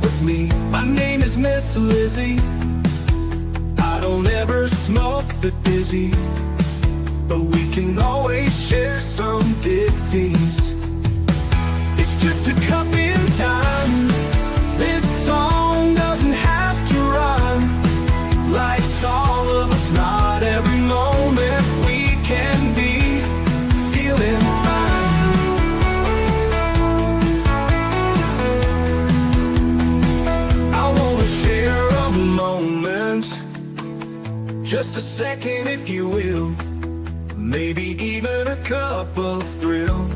with me. My name is Miss Lizzie. I don't ever smoke the dizzy, but we can always share some ditsies. It's just a cup in time. This song doesn't have to rhyme. Life's all of us, not every moment we can be feeling fine. I wanna share a moment, just a second if you will, maybe even a cup of thrill.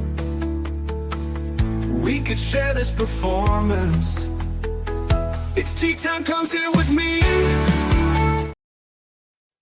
We could share this performance. It's tea time, come sit with me.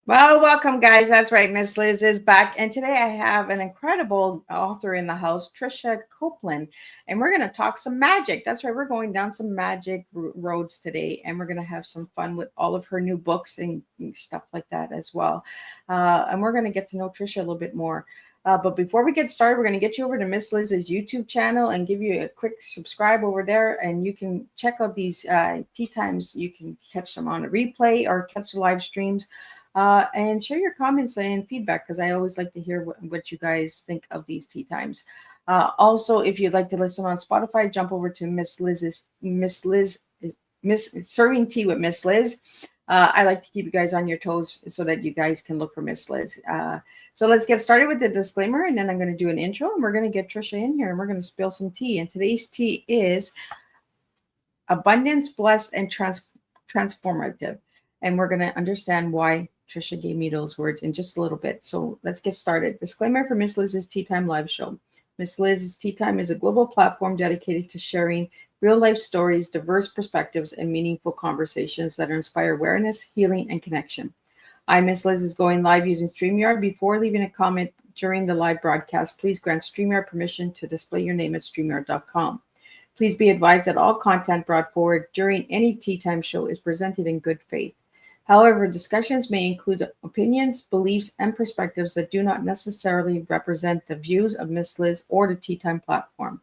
Well, welcome, guys. That's right. Miss Liz is back. And today I have an incredible author in the house, Tricia Copeland. And we're going to talk some magic. That's right. We're going down some magic roads today. And we're going to have some fun with all of her new books and stuff like that as well. And we're going to get to know Tricia a little bit more. But before we get started, we're going to get you over to Miss Liz's YouTube channel and give you a quick subscribe over there. And you can check out these tea times. You can catch them on a replay or catch the live streams. And share your comments and feedback, because I always like to hear what you guys think of these tea times. Also, if you'd like to listen on Spotify, jump over to Miss Serving Tea with Miss Liz. I like to keep you guys on your toes so that you guys can look for Miss Liz. So let's get started with the disclaimer, and then I'm going to do an intro, and we're going to get Tricia in here, and we're going to spill some tea. And today's tea is abundance, blessed, and transformative. And we're going to understand why Tricia gave me those words in just a little bit. So let's get started. Disclaimer for Miss Liz's Tea Time live show. Miss Liz's Tea Time is a global platform dedicated to sharing real life stories, diverse perspectives, and meaningful conversations that inspire awareness, healing, and connection. Miss Liz is going live using StreamYard. Before leaving a comment during the live broadcast, please grant StreamYard permission to display your name at StreamYard.com. Please be advised that all content brought forward during any Tea Time show is presented in good faith. However, discussions may include opinions, beliefs, and perspectives that do not necessarily represent the views of Miss Liz or the Tea Time platform.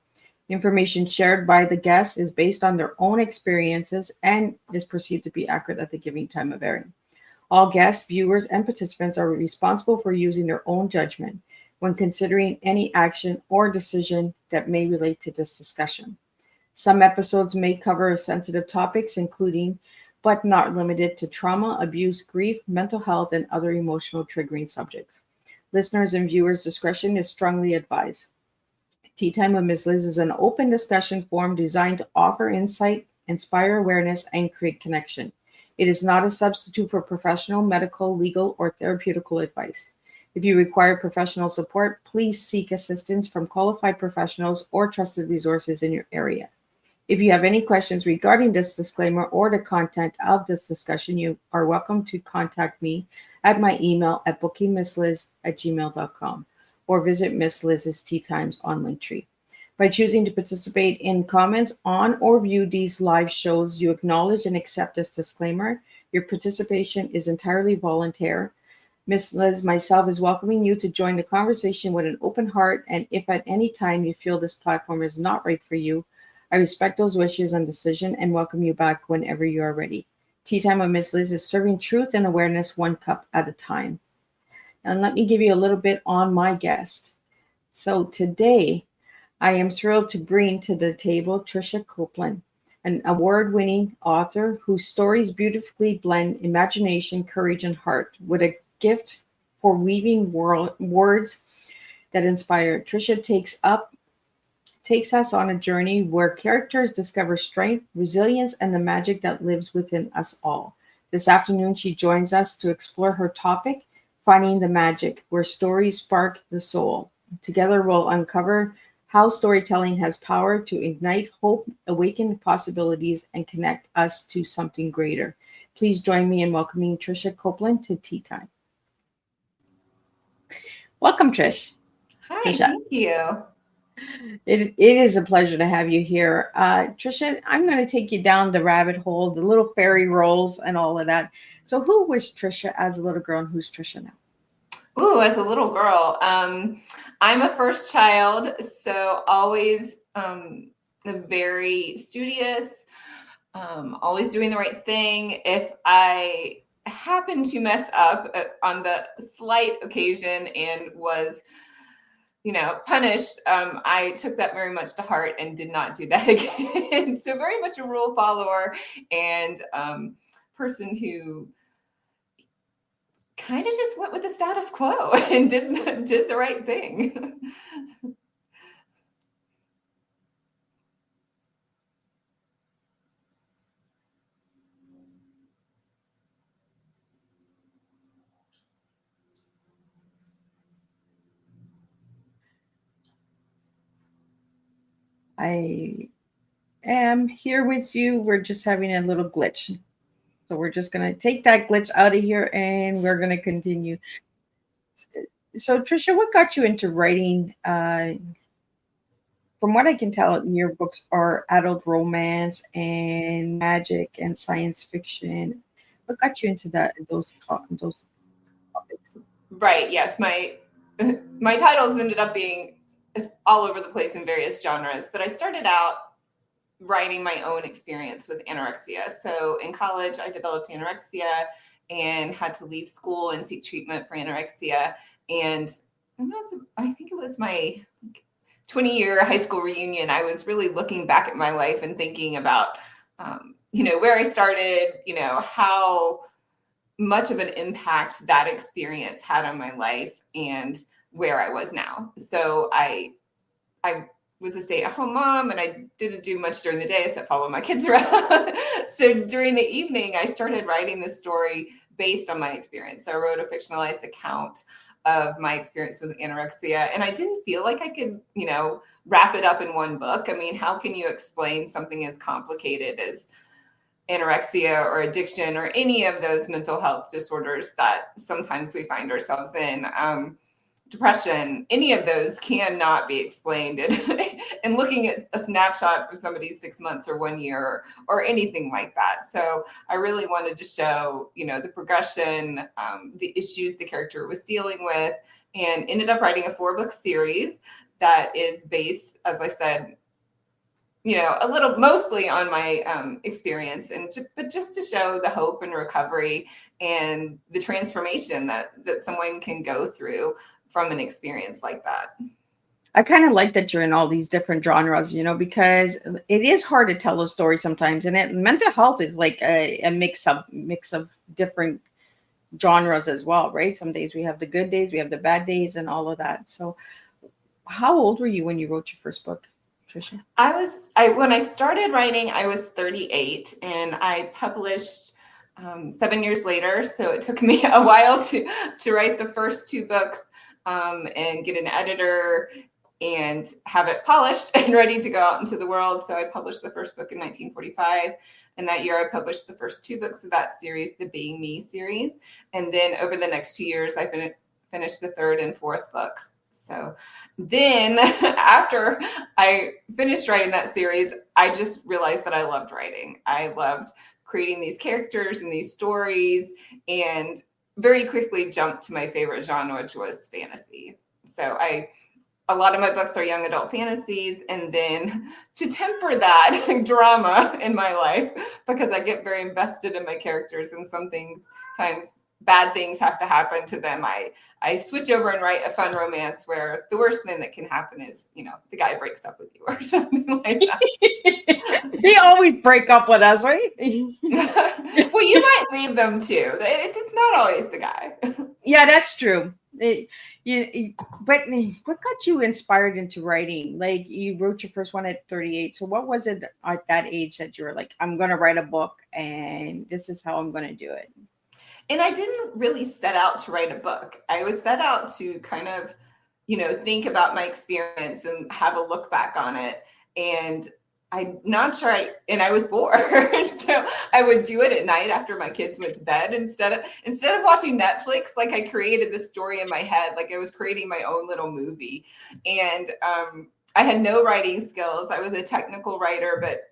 Information shared by the guests is based on their own experiences and is perceived to be accurate at the given time of airing. All guests, viewers, and participants are responsible for using their own judgment when considering any action or decision that may relate to this discussion. Some episodes may cover sensitive topics, including but not limited to trauma, abuse, grief, mental health, and other emotional triggering subjects. Listeners' and viewers' discretion is strongly advised. Tea Time with Miss Liz is an open discussion forum designed to offer insight, inspire awareness, and create connection. It is not a substitute for professional, medical, legal, or therapeutical advice. If you require professional support, please seek assistance from qualified professionals or trusted resources in your area. If you have any questions regarding this disclaimer or the content of this discussion, you are welcome to contact me at my email at bookingmissliz@gmail.com or visit Miss Liz's Tea Times on Linktree. By choosing to participate in comments on or view these live shows, you acknowledge and accept this disclaimer. Your participation is entirely voluntary. Miss Liz, myself, is welcoming you to join the conversation with an open heart, and if at any time you feel this platform is not right for you, I respect those wishes and decision and welcome you back whenever you are ready. Tea Time with Miss Liz is serving truth and awareness one cup at a time. And let me give you a little bit on my guest. So today, I am thrilled to bring to the table Tricia Copeland, an award-winning author whose stories beautifully blend imagination, courage, and heart with a gift for weaving words that inspire. Tricia takes us on a journey where characters discover strength, resilience, and the magic that lives within us all. This afternoon, she joins us to explore her topic, Finding the Magic, where stories spark the soul. Together, we'll uncover how storytelling has power to ignite hope, awaken possibilities, and connect us to something greater. Please join me in welcoming Tricia Copeland to Tea Time. Welcome, Trish. Hi, Tricia. Thank you. It is a pleasure to have you here. Tricia, I'm going to take you down the rabbit hole, the little fairy rolls and all of that. So who was Tricia as a little girl and who's Tricia now? Ooh, as a little girl, I'm a first child, so always very studious, always doing the right thing. If I happen to mess up on the slight occasion and was, punished, I took that very much to heart and did not do that again. So very much a rule follower and person who kind of just went with the status quo and did the right thing. I am here with you. We're just having a little glitch. So we're just going to take that glitch out of here and we're going to continue. So, Tricia, what got you into writing? From what I can tell, your books are adult romance and magic and science fiction. What got you into those topics? Right. Yes. My titles ended up being all over the place in various genres, but I started out writing my own experience with anorexia. So in college, I developed anorexia and had to leave school and seek treatment for anorexia. And I think it was my 20-year high school reunion. I was really looking back at my life and thinking about, where I started, how much of an impact that experience had on my life and where I was now. So I was a stay-at-home mom and I didn't do much during the day except follow my kids around. So during the evening, I started writing this story based on my experience. So I wrote a fictionalized account of my experience with anorexia. And I didn't feel like I could, wrap it up in one book. I mean, how can you explain something as complicated as anorexia or addiction or any of those mental health disorders that sometimes we find ourselves in? Depression, any of those cannot be explained and looking at a snapshot of somebody's 6 months or 1 year or anything like that. So I really wanted to show, the progression, the issues the character was dealing with, and ended up writing a 4-book series that is based, as I said, a little mostly on my experience, but just to show the hope and recovery and the transformation that someone can go through from an experience like that. I kind of like that you're in all these different genres, because it is hard to tell a story sometimes, and mental health is like a mix of different genres as well, right? Some days we have the good days, we have the bad days, and all of that. So, how old were you when you wrote your first book, Tricia? When I started writing, I was 38, and I published 7 years later. So it took me a while to write the first 2 books. And get an editor and have it polished and ready to go out into the world. So I published the first book in 1945. And that year I published the first 2 books of that series, the Being Me series. And then over the next 2 years, I finished the 3rd and 4th books. So then after I finished writing that series, I just realized that I loved writing. I loved creating these characters and these stories, and very quickly jumped to my favorite genre, which was fantasy. So a lot of my books are young adult fantasies. And then to temper that drama in my life, because I get very invested in my characters and sometimes bad things have to happen to them, I switch over and write a fun romance where the worst thing that can happen is, the guy breaks up with you or something like that. They always break up with us, right? Well, you might leave them too. It's not always the guy. Yeah, that's true. But what got you inspired into writing? Like, you wrote your first one at 38. So what was it at that age that you were like, I'm going to write a book and this is how I'm going to do it? And I didn't really set out to write a book. I was set out to kind of, think about my experience and have a look back on it. And I'm not sure I was bored. So I would do it at night after my kids went to bed instead of watching Netflix. Like, I created this story in my head, like I was creating my own little movie. And I had no writing skills. I was a technical writer, but,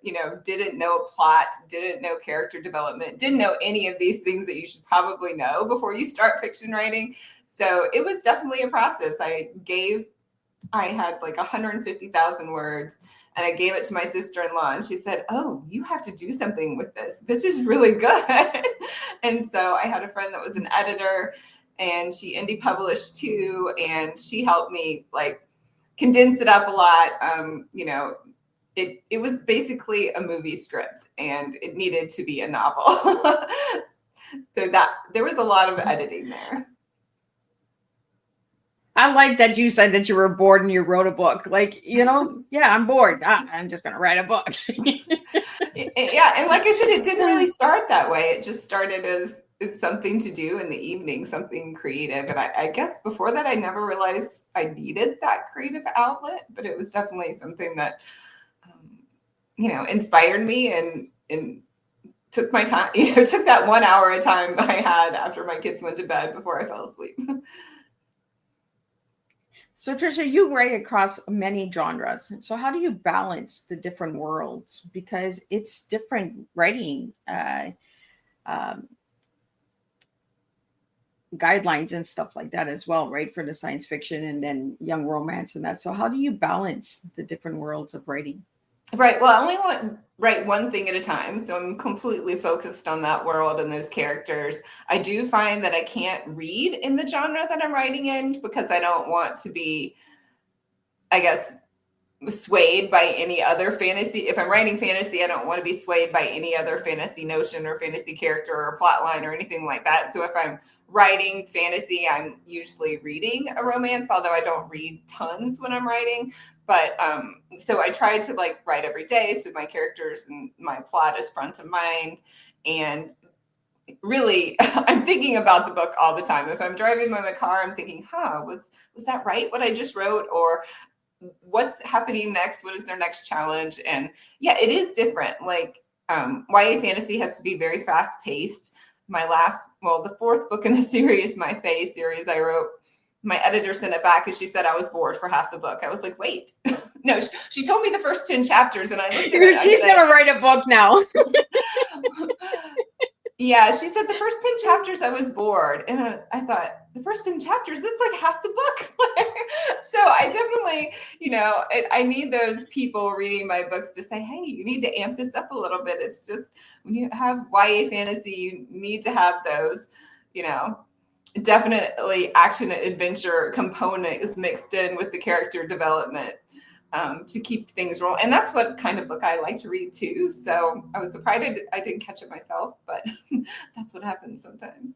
didn't know plot, didn't know character development, didn't know any of these things that you should probably know before you start fiction writing. So it was definitely a process. I had like 150,000 words And I gave it to my sister-in-law, and she said, "Oh, you have to do something with this. This is really good." And so I had a friend that was an editor, and she indie published too, and she helped me like condense it up a lot. It was basically a movie script, and it needed to be a novel. So that there was a lot of editing there. I like that you said that you were bored and you wrote a book. Like, yeah, I'm bored. I'm just going to write a book. Yeah. And like I said, it didn't really start that way. It just started as something to do in the evening, something creative. And I guess before that, I never realized I needed that creative outlet, but it was definitely something that, inspired me and took my time, took that 1 hour at a time I had after my kids went to bed before I fell asleep. So Tricia, you write across many genres. So how do you balance the different worlds? Because it's different writing guidelines and stuff like that as well, right? For the science fiction and then young romance and that. So how do you balance the different worlds of writing? Right. Well, I only want to write one thing at a time. So I'm completely focused on that world and those characters. I do find that I can't read in the genre that I'm writing in because I don't want to be, I guess, swayed by any other fantasy. If I'm writing fantasy, I don't want to be swayed by any other fantasy notion or fantasy character or plot line or anything like that. So if I'm writing fantasy, I'm usually reading a romance, although I don't read tons when I'm writing. But so I try to like write every day. So my characters and my plot is front of mind. And really, I'm thinking about the book all the time. If I'm driving in my car, I'm thinking, was that right? What I just wrote? Or what's happening next? What is their next challenge? And yeah, it is different. Like YA fantasy has to be very fast paced. The fourth book in the series, my Fae series I wrote, my editor sent it back and she said I was bored for half the book. I was like, wait, no, she told me the first 10 chapters and I looked at it. She's going to write a book now. Yeah, she said the first 10 chapters I was bored. And I thought, the first 10 chapters, that's like half the book. So I definitely, I need those people reading my books to say, hey, you need to amp this up a little bit. It's just when you have YA fantasy, you need to have those, definitely action and adventure component is mixed in with the character development to keep things rolling. And that's what kind of book I like to read too. So I was surprised I didn't catch it myself, but that's what happens sometimes.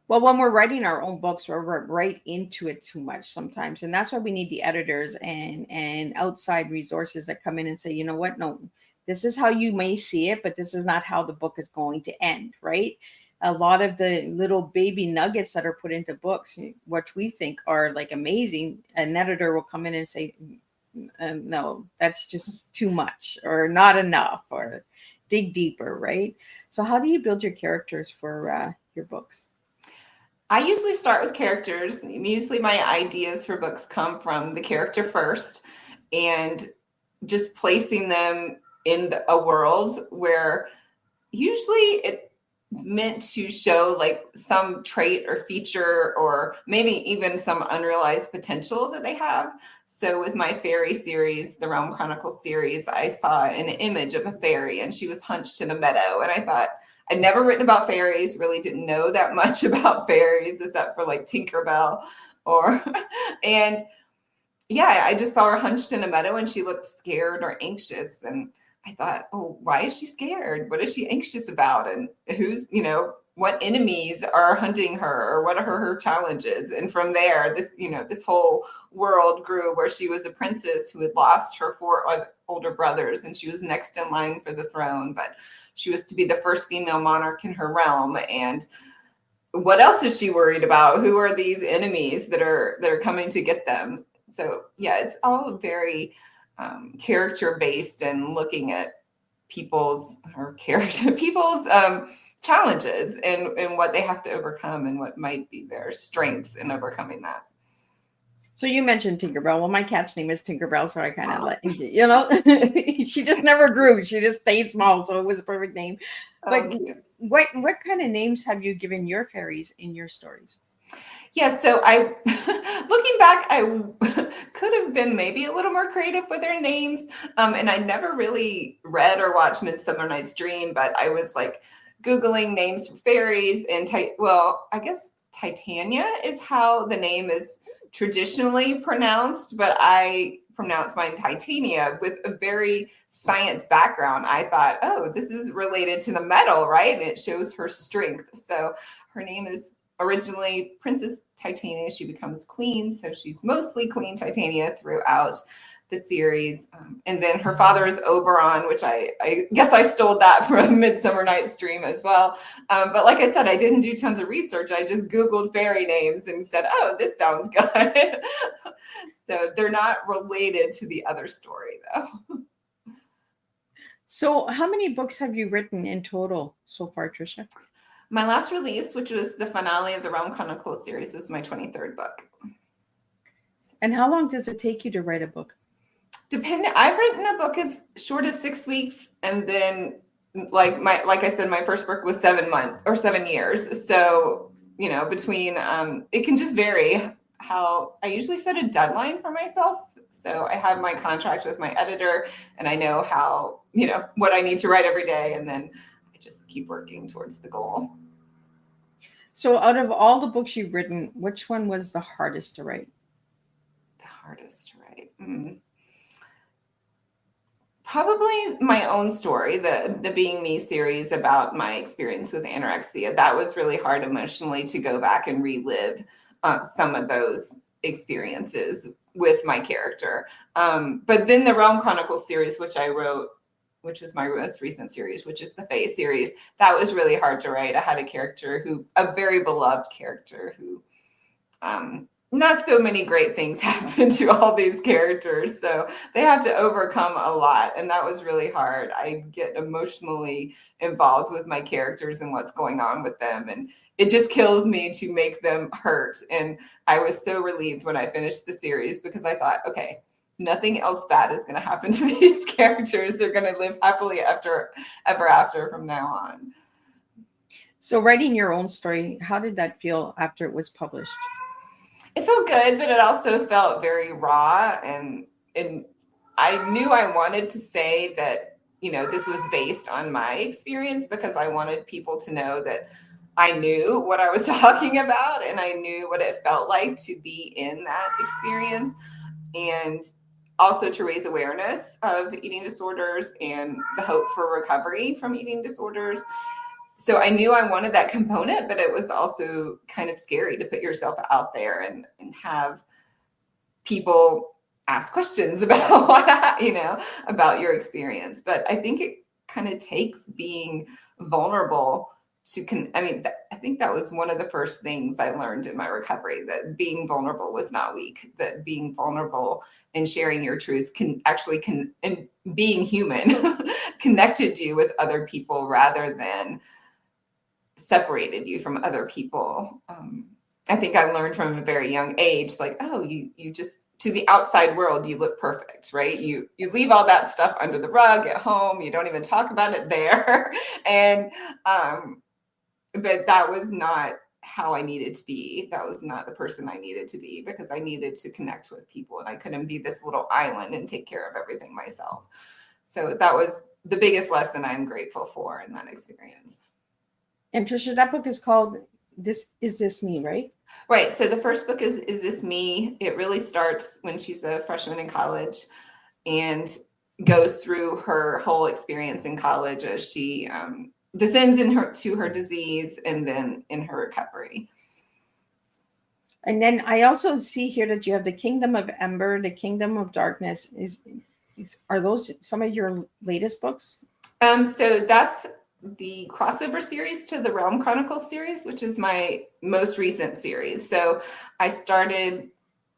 Well, when we're writing our own books, we're right into it too much sometimes. And that's why we need the editors and outside resources that come in and say, you know what, no, this is how you may see it, but this is not how the book is going to end, right? A lot of the little baby nuggets that are put into books, what we think are like amazing, an editor will come in and say, no, that's just too much or not enough or dig deeper, right? So how do you build your characters for your books? I usually start with characters. Usually my ideas for books come from the character first and just placing them in a world where usually it's meant to show like some trait or feature or maybe even some unrealized potential that they have. So with my fairy series, the Realm Chronicles series, I saw an image of a fairy and she was hunched in a meadow. And I thought, I'd never written about fairies, really didn't know that much about fairies except for like Tinkerbell and yeah, I just saw her hunched in a meadow and she looked scared or anxious. And I thought, oh, why is she scared? What is she anxious about? And who's, what enemies are hunting her or what are her challenges? And from there, this whole world grew where she was a princess who had lost her 4 older brothers and she was next in line for the throne, but she was to be the first female monarch in her realm. And what else is she worried about? Who are these enemies that are coming to get them? So yeah, it's all very character based and looking at people's challenges and what they have to overcome and what might be their strengths in overcoming that. So you mentioned Tinkerbell. Well, my cat's name is Tinkerbell, so I kind of she just never grew. She just stayed small, so it was a perfect name. But what kind of names have you given your fairies in your stories? Yeah, so I, looking back, I could have been maybe a little more creative with their names. And I never really read or watched Midsummer Night's Dream, but I was like Googling names for fairies and, well, I guess Titania is how the name is traditionally pronounced, but I pronounce mine Titania with a very science background. I thought, oh, this is related to the metal, right? And it shows her strength. So her name is originally Princess Titania. She becomes queen, so she's mostly Queen Titania throughout the series. And then her father is Oberon, which I guess I stole that from Midsummer Night's Dream as well. But like I said, I didn't do tons of research. I just Googled fairy names and said, oh, this sounds good. So they're not related to the other story, though. So how many books have you written in total so far, Tricia? My last release, which was the finale of the Realm Chronicles series, was my 23rd book. And how long does it take you to write a book? I've written a book as short as 6 weeks, and then like I said, my first book was 7 months or 7 years. So, between it can just vary how I usually set a deadline for myself. So I have my contract with my editor, and I know how, what I need to write every day, and then I just keep working towards the goal. So out of all the books you've written, which one was the hardest to write? The hardest to write? Probably my own story, the Being Me series about my experience with anorexia. That was really hard emotionally to go back and relive some of those experiences with my character. But then the Realm Chronicles series, which I wrote, which was my most recent series, which is the Fae series, that was really hard to write. I had a very beloved character who, not so many great things happen to all these characters. So they have to overcome a lot. And that was really hard. I get emotionally involved with my characters and what's going on with them. And it just kills me to make them hurt. And I was so relieved when I finished the series because I thought, okay, nothing else bad is going to happen to these characters. They're going to live happily ever after from now on. So writing your own story, how did that feel after it was published? It felt good, but it also felt very raw. And I knew I wanted to say that, this was based on my experience because I wanted people to know that I knew what I was talking about and I knew what it felt like to be in that experience. And also to raise awareness of eating disorders and the hope for recovery from eating disorders. So I knew I wanted that component, but it was also kind of scary to put yourself out there and have people ask questions about, about your experience. But I think it kind of takes being vulnerable I think that was one of the first things I learned in my recovery, that being vulnerable was not weak, that being vulnerable and sharing your truth and being human connected you with other people rather than separated you from other people. I think I learned from a very young age, like, oh, you just, to the outside world, you look perfect, right? You leave all that stuff under the rug at home. You don't even talk about it there. And, but that was not how I needed to be. That was not the person I needed to be because I needed to connect with people and I couldn't be this little island and take care of everything myself. So that was the biggest lesson I'm grateful for in that experience. And Tricia, that book is called Is This Me, right? Right. So the first book is This Me? It really starts when she's a freshman in college and goes through her whole experience in college as she descends to her disease and then in her recovery. And then I also see here that you have the Kingdom of Ember, the Kingdom of Darkness. Are those some of your latest books? So that's the crossover series to the Realm Chronicles series, which is my most recent series. So I started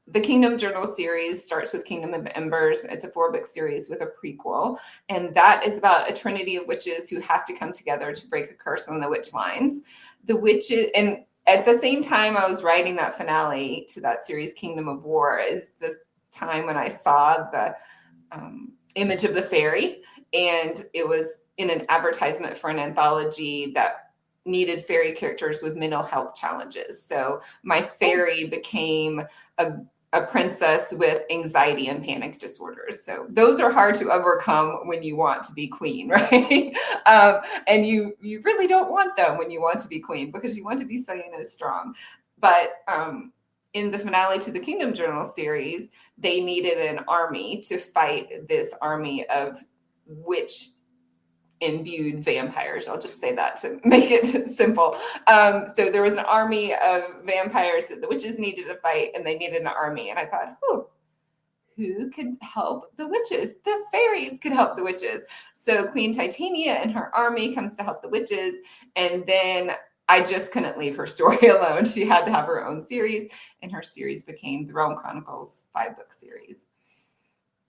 the Kingdom Journal series, starts with Kingdom of Embers. It's a 4-book series with a prequel. And that is about a trinity of witches who have to come together to break a curse on the witch lines. The witches, and at the same time I was writing that finale to that series, Kingdom of War, is this time when I saw the image of the fairy. And it was in an advertisement for an anthology that needed fairy characters with mental health challenges. So my fairy became a princess with anxiety and panic disorders. So those are hard to overcome when you want to be queen, right? And you really don't want them when you want to be queen, because you want to be seen as strong. But in the finale to the Kingdom Journal series, they needed an army to fight this army of witch imbued vampires. I'll just say that to make it simple. So there was an army of vampires that the witches needed to fight, and they needed an army. And I thought, who could help the witches? The fairies could help the witches. So Queen Titania and her army comes to help the witches. And then I just couldn't leave her story alone. She had to have her own series, and her series became the Realm Chronicles 5-book series.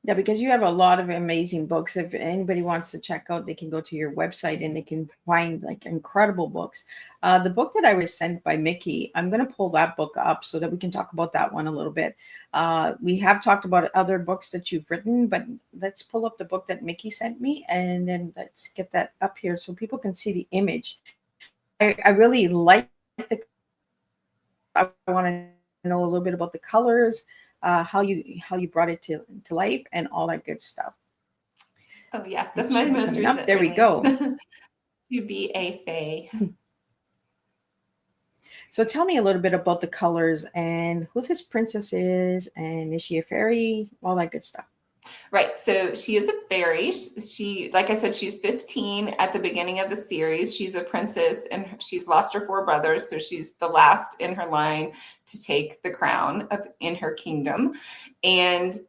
Yeah, because you have a lot of amazing books. If anybody wants to check out, they can go to your website and they can find like incredible books. The book that I was sent by Mickey, I'm going to pull that book up so that we can talk about that one a little bit. We have talked about other books that you've written, but let's pull up the book that Mickey sent me, and then let's get that up here so people can see the image. I really like the. I want to know a little bit about the colors. How you brought it to life and all that good stuff. Oh yeah, that's my most recent. There we go. To be a fae. So tell me a little bit about the colors and who this princess is, and is she a fairy? All that good stuff. Right. So she is a fairy. She, like I said, she's 15 at the beginning of the series. She's a princess, and she's lost her 4 brothers. So she's the last in her line to take the crown in her kingdom. And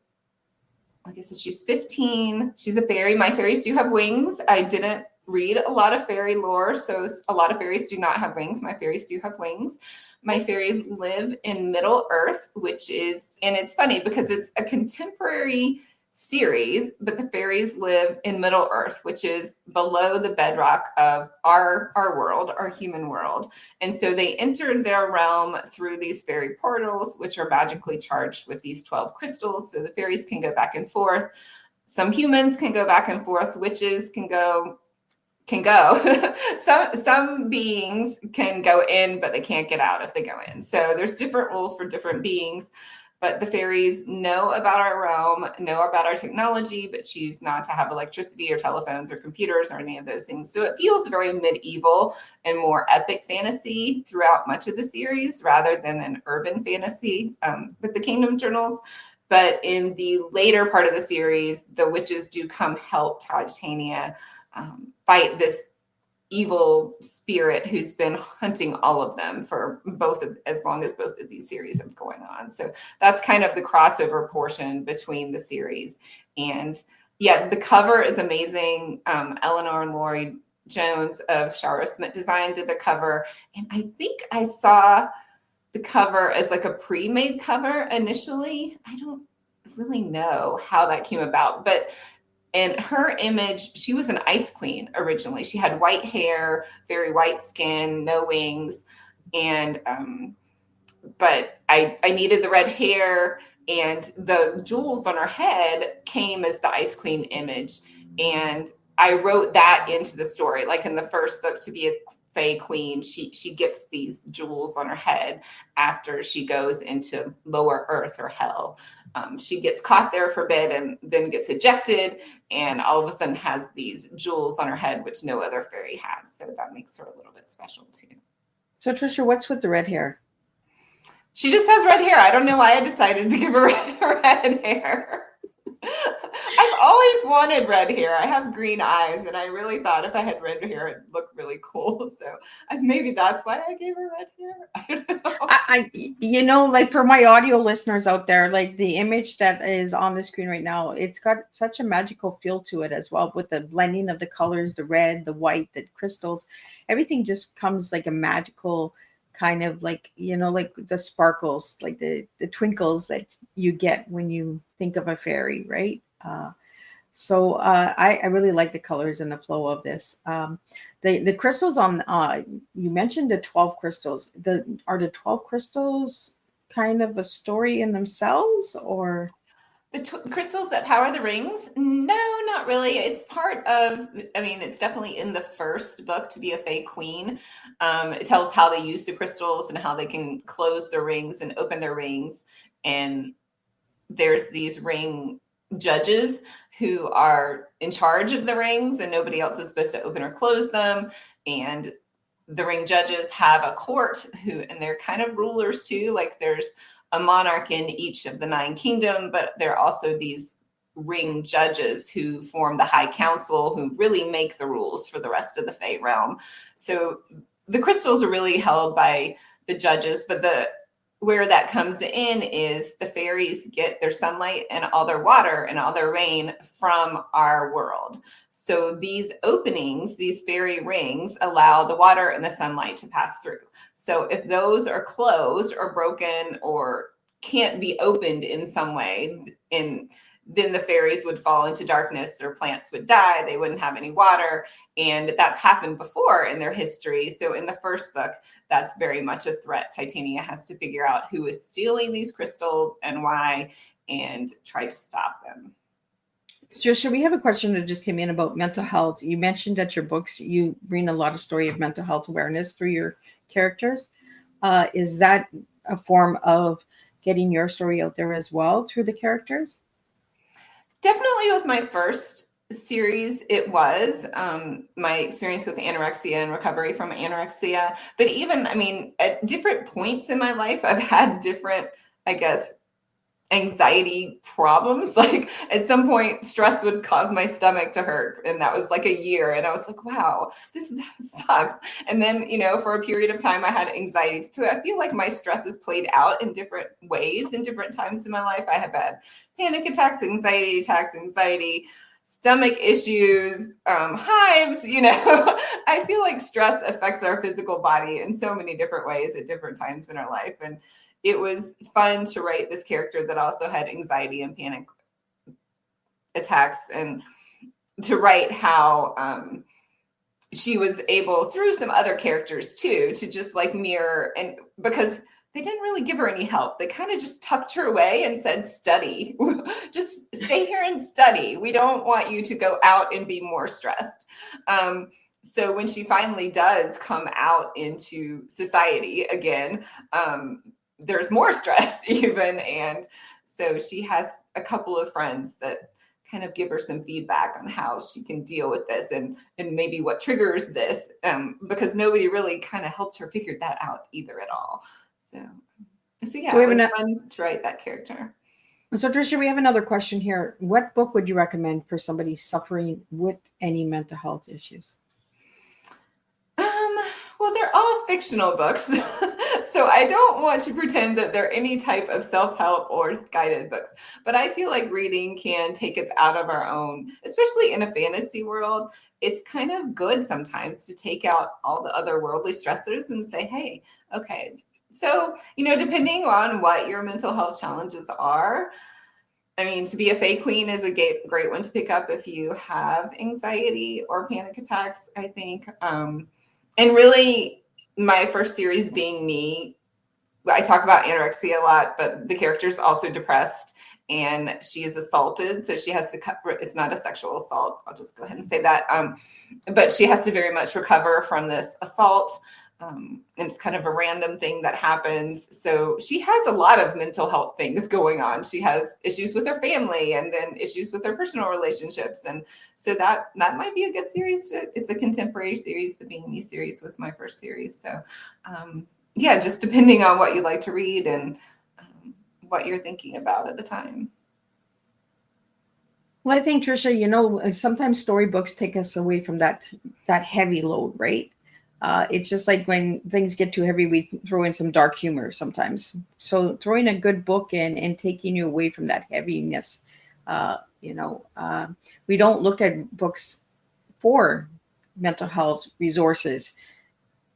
like I said, she's 15. She's a fairy. My fairies do have wings. I didn't read a lot of fairy lore, so a lot of fairies do not have wings. My fairies do have wings. My fairies live in Middle Earth, which is, and it's funny because it's a contemporary series, but the fairies live in Middle Earth, which is below the bedrock of our world, our human world. And so they entered their realm through these fairy portals, which are magically charged with these 12 crystals. So the fairies can go back and forth. Some humans can go back and forth. Witches can go. Some beings can go in, but they can't get out if they go in. So there's different rules for different beings. But the fairies know about our realm, know about our technology, but choose not to have electricity or telephones or computers or any of those things. So it feels very medieval and more epic fantasy throughout much of the series rather than an urban fantasy with the Kingdom Journals. But in the later part of the series, the witches do come help Titania fight this evil spirit who's been hunting all of them for as long as both of these series are going on. So that's kind of the crossover portion between the series. And yeah, the cover is amazing. Eleanor and Lori Jones of Shara Smith Design did the cover. And I think I saw the cover as like a pre-made cover initially. I don't really know how that came about, but and her image, she was an ice queen originally. She had white hair, very white skin, no wings. And, but I needed the red hair, and the jewels on her head came as the ice queen image. And I wrote that into the story. Like in the first book, to be a fae queen, she gets these jewels on her head after she goes into lower earth or hell. She gets caught there for a bit and then gets ejected, and all of a sudden has these jewels on her head, which no other fairy has. So that makes her a little bit special too. So Tricia, what's with the red hair? She just has red hair. I don't know why I decided to give her red hair. I've always wanted red hair. I have green eyes, and I really thought if I had red hair, it'd look really cool. So maybe that's why I gave her red hair. I don't know. You know, like for my audio listeners out there, like the image that is on the screen right now, it's got such a magical feel to it as well, with the blending of the colors, the red, the white, the crystals. Everything just comes like a magical kind of like, you know, like the sparkles, like the twinkles that you get when you think of a fairy, right? So I really like the colors and the flow of this. The crystals on, you mentioned the 12 crystals. Are the 12 crystals kind of a story in themselves, or? The crystals that power the rings? No, not really. It's part of, I mean, it's definitely in the first book, To Be a Fae Queen. It tells how they use the crystals and how they can close their rings and open their rings. And there's these ring judges who are in charge of the rings, and nobody else is supposed to open or close them. And the ring judges have a court and they're kind of rulers too. Like there's a monarch in each of the 9 kingdoms, but there are also these ring judges who form the High Council, who really make the rules for the rest of the Fae realm. So the crystals are really held by the judges, but where that comes in is the fairies get their sunlight and all their water and all their rain from our world. So these openings, these fairy rings, allow the water and the sunlight to pass through. So if those are closed or broken or can't be opened in some way, then the fairies would fall into darkness, their plants would die, they wouldn't have any water. And that's happened before in their history. So in the first book, that's very much a threat. Titania has to figure out who is stealing these crystals and why, and try to stop them. Tricia, we have a question that just came in about mental health. You mentioned that your books, you bring a lot of story of mental health awareness through your characters. Is that a form of getting your story out there as well through the characters? Definitely with my first series, it was my experience with anorexia and recovery from anorexia. But even, I mean, at different points in my life, I've had different, I guess, anxiety problems. Like at some point, stress would cause my stomach to hurt, and that was like a year. And I was like, wow, this sucks. And then, for a period of time, I had anxiety. So I feel like my stress is played out in different ways in different times in my life. I have had panic attacks, anxiety, stomach issues, hives. I feel like stress affects our physical body in so many different ways at different times in our life. And it was fun to write this character that also had anxiety and panic attacks, and to write how she was able, through some other characters too, to just like mirror, and because they didn't really give her any help. They kind of just tucked her away and said, study, just stay here and study. We don't want you to go out and be more stressed. So when she finally does come out into society again, there's more stress even. And so she has a couple of friends that kind of give her some feedback on how she can deal with this and maybe what triggers this, because nobody really kind of helped her figure that out either at all. So yeah, it was fun to write that character. So Tricia, we have another question here. What book would you recommend for somebody suffering with any mental health issues? Well, they're all fictional books. So I don't want to pretend that they're any type of self-help or guided books, but I feel like reading can take us out of our own, especially in a fantasy world. It's kind of good sometimes to take out all the other worldly stressors and say, hey, okay. So, depending on what your mental health challenges are, I mean, To Be a Fae Queen is a great one to pick up if you have anxiety or panic attacks, I think. And really, my first series being me, I talk about anorexia a lot, but the character is also depressed and she is assaulted. So she has to it's not a sexual assault. I'll just go ahead and say that. But she has to very much recover from this assault. And it's kind of a random thing that happens. So she has a lot of mental health things going on. She has issues with her family and then issues with her personal relationships. And so that might be a good series. It's a contemporary series. The Being Me series was my first series. So yeah, just depending on what you like to read and what you're thinking about at the time. Well, I think, Tricia, sometimes storybooks take us away from that heavy load, right? It's just like when things get too heavy, we throw in some dark humor sometimes. So throwing a good book in and taking you away from that heaviness, we don't look at books for mental health resources,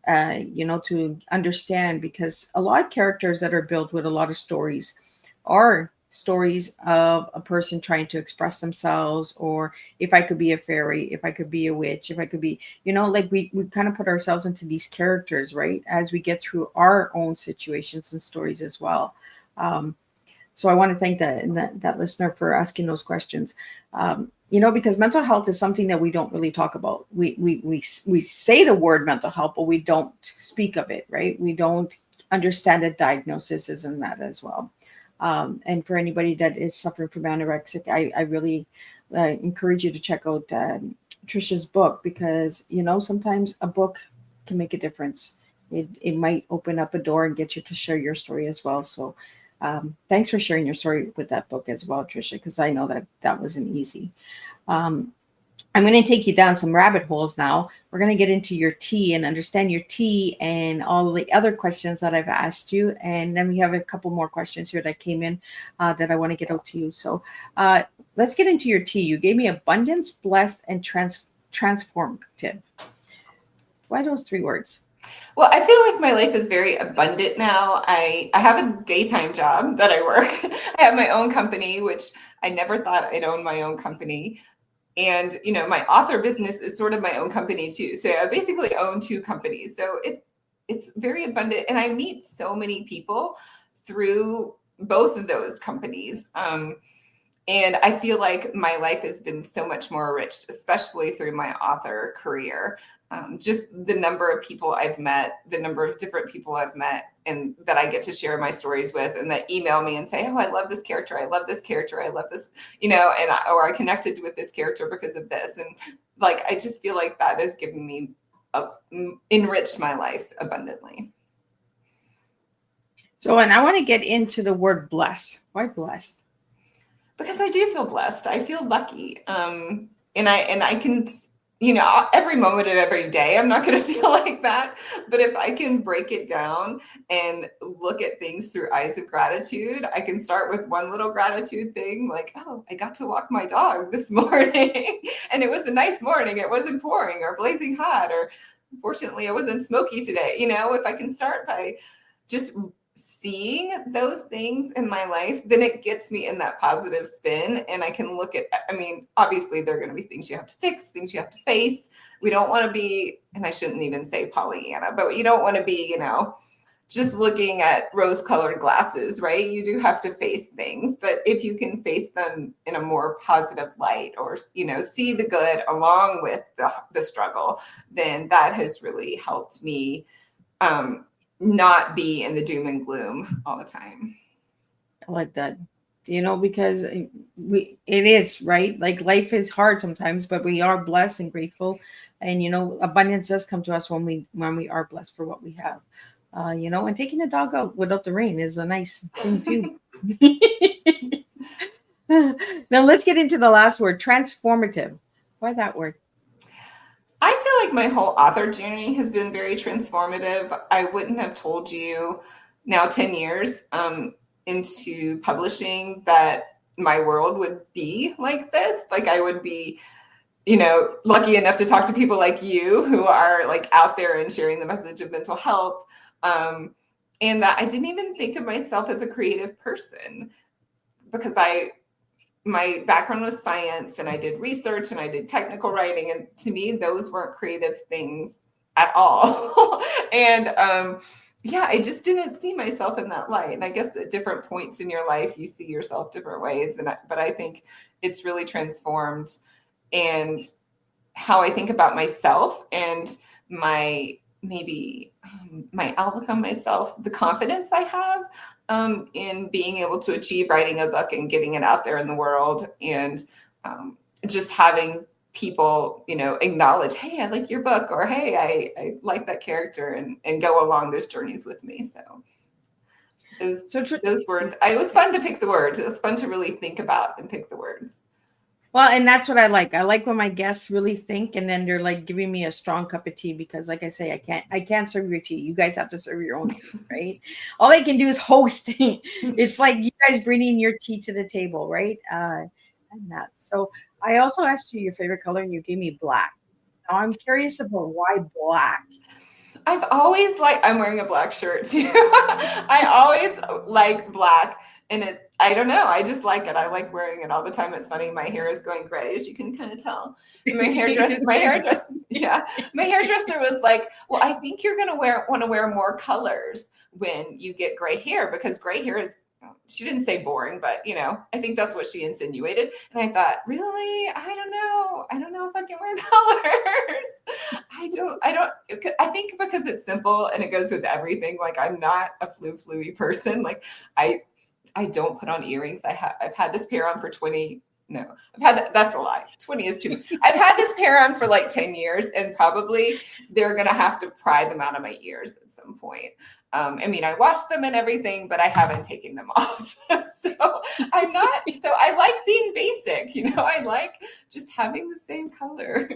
to understand, because a lot of characters that are built with a lot of stories are stories of a person trying to express themselves, or if I could be a fairy, if I could be a witch, if I could be, like we kind of put ourselves into these characters, right, as we get through our own situations and stories as well. So I want to thank that listener for asking those questions. Because mental health is something that we don't really talk about. We say the word mental health, but we don't speak of it, right? We don't understand that diagnosis is in that as well. And for anybody that is suffering from anorexic, I really encourage you to check out Tricia's book, because sometimes a book can make a difference. It might open up a door and get you to share your story as well. So thanks for sharing your story with that book as well, Tricia, because I know that wasn't easy. I'm going to take you down some rabbit holes now. We're going to get into your tea and understand your tea and all the other questions that I've asked you. And then we have a couple more questions here that came in that I want to get out to you. So let's get into your tea. You gave me abundance, blessed, and transformative. Why those 3 words? Well, I feel like my life is very abundant now. I have a daytime job that I work. I have my own company, which I never thought I'd own my own company. And, my author business is sort of my own company too. So I basically own 2 companies. So it's very abundant. And I meet so many people through both of those companies. And I feel like my life has been so much more rich, especially through my author career. Just the number of people I've met, the number of different people I've met, and that I get to share my stories with, and that email me and say, "Oh, I love this character. I love this character. I love this," or I connected with this character because of this. And like, I just feel like that has given me enriched my life abundantly. So, and I want to get into the word bless. Why blessed? Because I do feel blessed. I feel lucky. And I can, every moment of every day, I'm not going to feel like that. But if I can break it down and look at things through eyes of gratitude, I can start with one little gratitude thing, like, oh, I got to walk my dog this morning. And it was a nice morning. It wasn't pouring or blazing hot, or fortunately it wasn't smoky today. If I can start by just seeing those things in my life, then it gets me in that positive spin. And I can look at, obviously there are going to be things you have to fix, things you have to face. We don't want to be, and I shouldn't even say Pollyanna, but you don't want to be, just looking at rose-colored glasses, right? You do have to face things, but if you can face them in a more positive light, or, see the good along with the struggle, then that has really helped me not be in the doom and gloom all the time. I like that, because it is, right? Like, life is hard sometimes, but we are blessed and grateful. And, abundance does come to us when we are blessed for what we have. And taking a dog out without the rain is a nice thing too. Now let's get into the last word, transformative. Why that word? I feel like my whole author journey has been very transformative. I wouldn't have told you now 10 years into publishing that my world would be like this. Like, I would be, lucky enough to talk to people like you who are like out there and sharing the message of mental health. And that I didn't even think of myself as a creative person, because my background was science, and I did research, and I did technical writing. And to me, those weren't creative things at all. And I just didn't see myself in that light. And I guess at different points in your life, you see yourself different ways. But I think it's really transformed, and how I think about myself and my outlook on myself, the confidence I have in being able to achieve writing a book and getting it out there in the world, and just having people, acknowledge, hey, I like your book, or hey, I like that character, and go along those journeys with me. So those words, it was fun to pick the words. It was fun to really think about and pick the words. Well, and that's what I like. I like when my guests really think, and then they're like giving me a strong cup of tea, because like I say, I can't serve your tea. You guys have to serve your own tea, right? All I can do is host. It's like you guys bringing your tea to the table, right? And that. So I also asked you your favorite color, and you gave me black. Now I'm curious about why black. I've always I'm wearing a black shirt too. I always like black, and I don't know. I just like it. I like wearing it all the time. It's funny. My hair is going gray, as you can kind of tell. My hairdresser was like, "Well, I think you're going to want to wear more colors when you get gray hair, because gray hair is she didn't say boring, but you know, I think that's what she insinuated. And I thought, really? I don't know. I don't know if I can wear colors. I think because it's simple and it goes with everything. Like I'm not a fluey person. Like I don't put on earrings. I've had this pair on for 20. No, that's a lie. 20 is too much. I've had this pair on for like 10 years and probably they're going to have to pry them out of my ears at some point. I mean, I wash them and everything, but I haven't taken them off. So I like being basic, you know, I like just having the same color.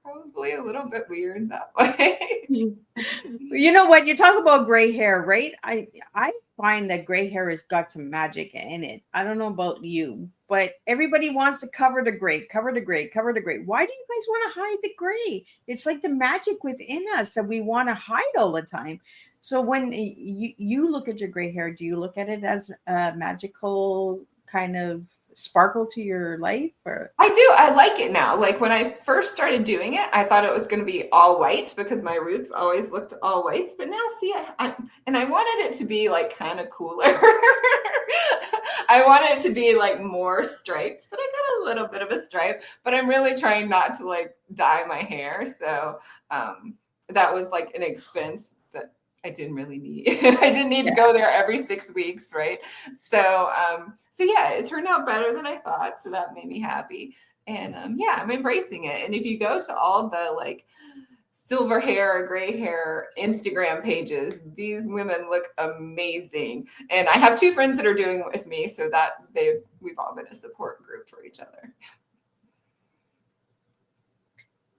Probably a little bit weird that way. You know what? You talk about gray hair, right? I find that gray hair has got some magic in it. I don't know about you, but everybody wants to cover the gray. Why do you guys want to hide the gray? It's like the magic within us that we want to hide all the time. So when you look at your gray hair, do you look at it as a magical kind of sparkle to your life? Or I do. I like it now. Like when I first started doing it, I thought it was going to be all white because my roots always looked all white. But now, see, I wanted it to be like kind of cooler. I wanted it to be like more striped, but I got a little bit of a stripe. But I'm really trying not to like dye my hair. So that was like an expense that I didn't really need. I didn't need to go there every 6 weeks, right? So yeah, it turned out better than I thought. So that made me happy. And yeah, I'm embracing it. And if you go to all the like silver hair, gray hair Instagram pages, these women look amazing. And I have 2 friends that are doing it with me, so that we've all been a support group for each other.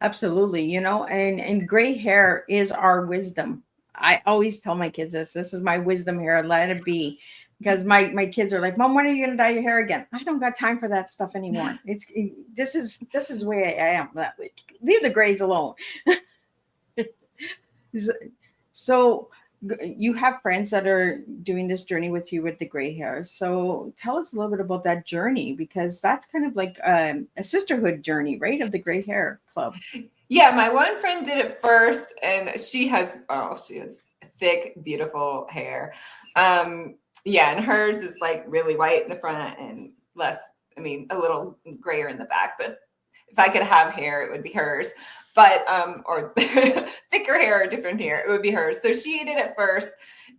absolutely, you know, and gray hair is our wisdom. I always tell my kids this is my wisdom hair, let it be. Because my kids are like, Mom, when are you going to dye your hair again? I don't got time for that stuff anymore. This is the way I am. Like, leave the grays alone. So you have friends that are doing this journey with you with the gray hair. So tell us a little bit about that journey, because that's kind of like a sisterhood journey, right? Of the gray hair club. Yeah, my one friend did it first, and she has thick, beautiful hair. Yeah, and hers is like really white in the front and a little grayer in the back. But if I could have hair, it would be hers. But or thicker hair or different hair, it would be hers. So she did it first.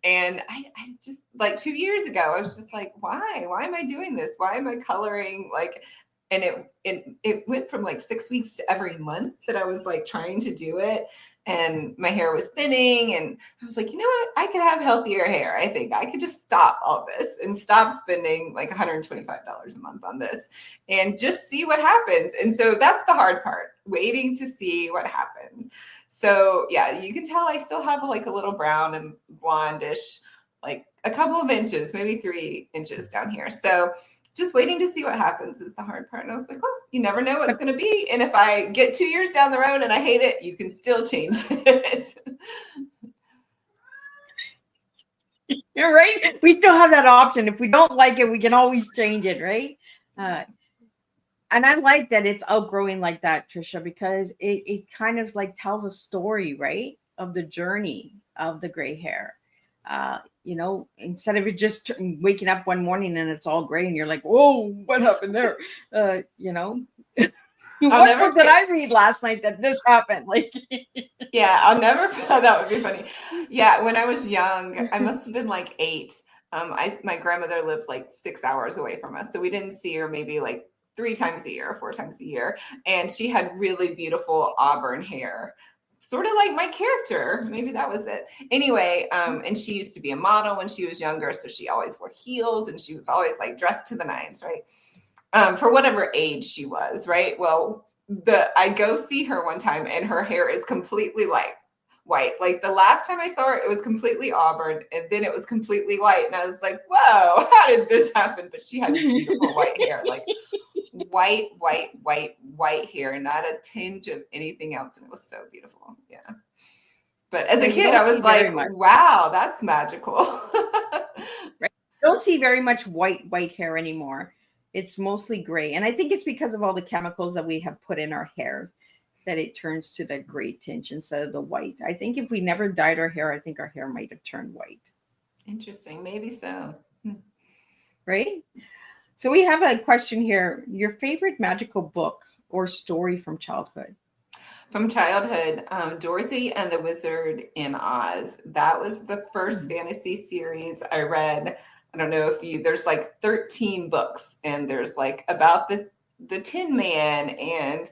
And I just like 2 years ago, I was just like, why? Why am I doing this? Why am I coloring like? And it went from like 6 weeks to every month that I was like trying to do it. And my hair was thinning. And I was like, you know what? I could have healthier hair. I think I could just stop all this and stop spending like $125 a month on this and just see what happens. And so that's the hard part, waiting to see what happens. So yeah, you can tell I still have like a little brown and blondish, like a couple of inches, maybe 3 inches down here. So just waiting to see what happens is the hard part. And I was like, oh, you never know what's going to be. And if I get 2 years down the road and I hate it, you can still change it. You're right. We still have that option. If we don't like it, we can always change it, right? And I like that it's outgrowing like that, Tricia, because it kind of like tells a story, right, of the journey of the gray hair. You know, instead of it just waking up one morning and it's all gray and you're like, whoa, what happened there? You know, what book did I read last night that this happened? Like, yeah, I'll never, that would be funny. Yeah, when I was young, I must have been like 8. My grandmother lives like 6 hours away from us. So we didn't see her maybe like 3 times a year or 4 times a year. And she had really beautiful auburn hair, sort of like my character. Maybe that was it. Anyway, and she used to be a model when she was younger. So she always wore heels and she was always like dressed to the nines, right? For whatever age she was, right? Well, I go see her one time and her hair is completely like white. Like the last time I saw her, it was completely auburn and then it was completely white. And I was like, whoa, how did this happen? But she had beautiful white hair, like white hair, not a tinge of anything else. And it was so beautiful. Yeah. But as a kid, I was like, wow, that's magical. Right. Don't see very much white hair anymore. It's mostly gray. And I think it's because of all the chemicals that we have put in our hair that it turns to that gray tinge instead of the white. I think if we never dyed our hair, I think our hair might have turned white. Interesting. Maybe so. right? So we have a question here. Your favorite magical book or story from childhood? From childhood, Dorothy and the Wizard in Oz. That was the first fantasy series I read. I don't know if there's like 13 books, and there's like about the Tin Man, and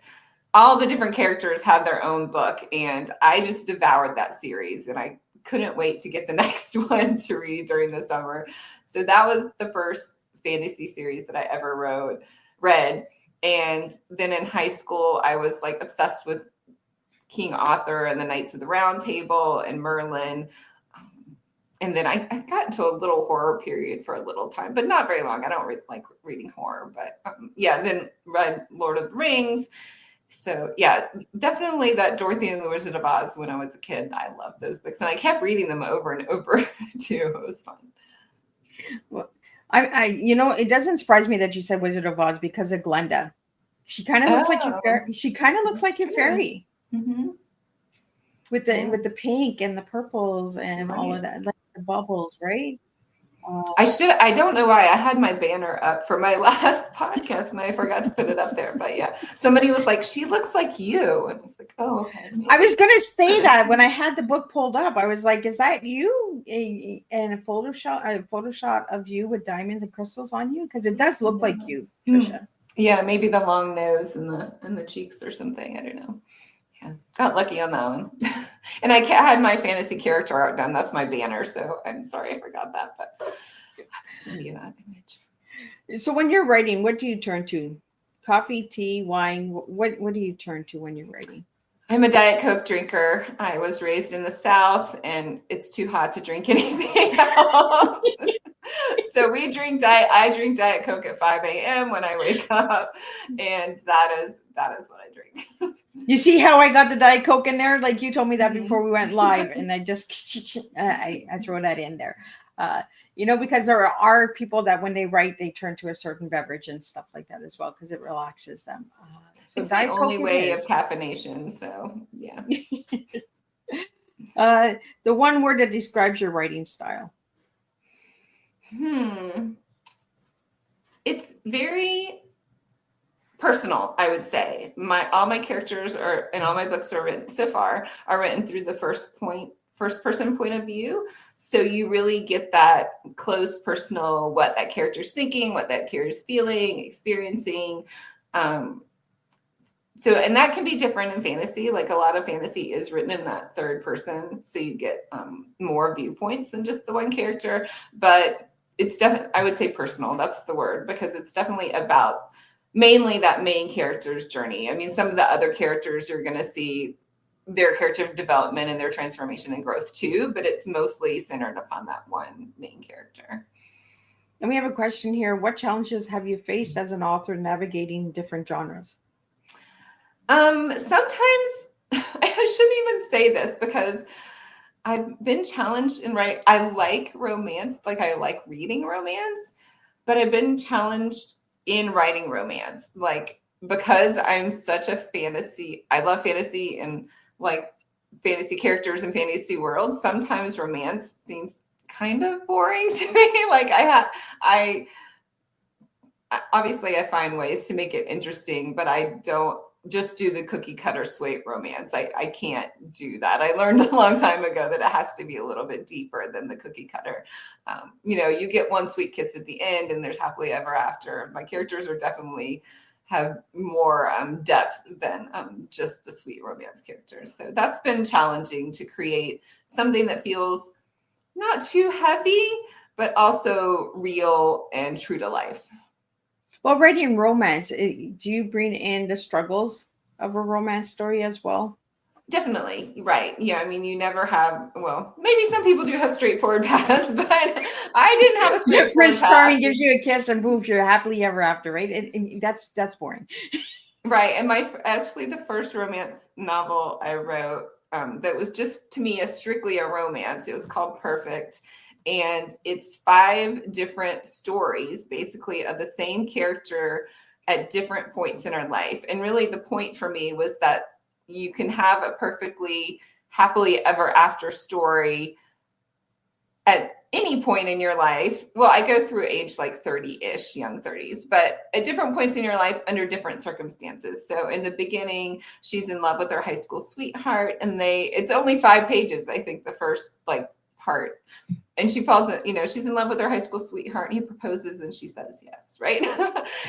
all the different characters have their own book. And I just devoured that series, and I couldn't wait to get the next one to read during the summer. So that was the first fantasy series that I ever read. And then in high school, I was like obsessed with King Arthur and the Knights of the Round Table and Merlin. And then I got into a little horror period for a little time, but not very long. I don't really like reading horror, but then read Lord of the Rings. So yeah, definitely that Dorothy and the Wizard of Oz when I was a kid. I loved those books, and I kept reading them over and over too. It was fun. Well, it doesn't surprise me that you said Wizard of Oz because of Glenda. She kind of looks like your fairy. She kind of looks like your fairy. Mm-hmm. With the pink and the purples and all of that, like the bubbles, right? I don't know why I had my banner up for my last podcast and I forgot to put it up there. But yeah, somebody was like, "She looks like you," and I was like, "Oh, okay." I was gonna say that when I had the book pulled up, I was like, "Is that you?" And a Photoshop of you with diamonds and crystals on you, because it does look like you, Tricia. Yeah, maybe the long nose and the cheeks or something. I don't know. Yeah, got lucky on that one. And I had my fantasy character art done. That's my banner. So I'm sorry I forgot that, but I have to send you that image. So when you're writing, what do you turn to? Coffee, tea, wine? What do you turn to when you're writing? I'm a Diet Coke drinker. I was raised in the South, and it's too hot to drink anything else. So I drink Diet Coke at 5 a.m. when I wake up, and that is what I drink. You see how I got the Diet Coke in there? Like you told me that before we went live, and I just I throw that in there. Because there are people that when they write, they turn to a certain beverage and stuff like that as well because it relaxes them. So it's the only way of caffeination. So yeah. The one word that describes your writing style. It's very personal, I would say. All my characters and all my books are written so far are written through the first person point of view. So you really get that close personal, what that character's thinking, what that character's feeling, experiencing. And that can be different in fantasy. Like a lot of fantasy is written in that third person. So you get more viewpoints than just the one character, but it's definitely, I would say personal. That's the word, because it's definitely about mainly that main character's journey. I mean, some of the other characters you're going to see their character development and their transformation and growth too, but it's mostly centered upon that one main character. And we have a question here. What challenges have you faced as an author navigating different genres? Sometimes I shouldn't even say this because I've been challenged in writing. I like romance, like I like reading romance, but I've been challenged in writing romance, like because I'm such a I love fantasy and like fantasy characters and fantasy worlds. Sometimes romance seems kind of boring to me. Like I obviously I find ways to make it interesting, but I don't just do the cookie cutter sweet romance. I can't do that. I learned a long time ago that it has to be a little bit deeper than the cookie cutter. You get one sweet kiss at the end and there's happily ever after. My characters are definitely have more depth than just the sweet romance characters. So that's been challenging to create something that feels not too heavy, but also real and true to life. Well, writing romance, do you bring in the struggles of a romance story as well? Definitely. Right. Yeah. I mean, you never have, well, maybe some people do have straightforward paths, but I didn't have a straightforward Prince path. Charming gives you a kiss and boom, you're happily ever after, right? And that's boring. Right. And actually the first romance novel I wrote that was just to me strictly a romance. It was called Perfect. And it's 5 different stories, basically, of the same character at different points in her life. And really the point for me was that you can have a perfectly happily ever after story at any point in your life, well, I go through age like 30-ish, young 30s, but at different points in your life under different circumstances. So in the beginning, she's in love with her high school sweetheart, and it's only 5 pages, I think, the first like part. And she falls, she's in love with her high school sweetheart, and he proposes, and she says yes, right?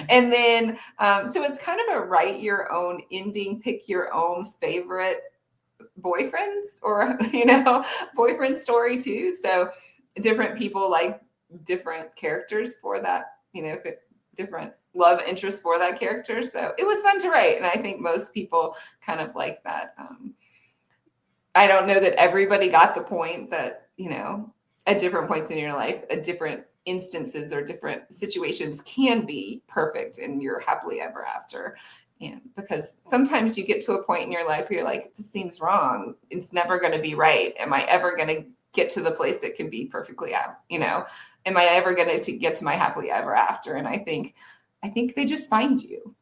And then, so it's kind of a write your own ending, pick your own favorite boyfriends or, boyfriend story too. So different people like different characters for that, different love interests for that character. So it was fun to write. And I think most people kind of like that. I don't know that everybody got the point that, at different points in your life, at different instances or different situations can be perfect and you're happily ever after. And because sometimes you get to a point in your life where you're like, this seems wrong. It's never going to be right. Am I ever going to get to the place that can be perfectly out? Am I ever going to get to my happily ever after? And I think they just find you.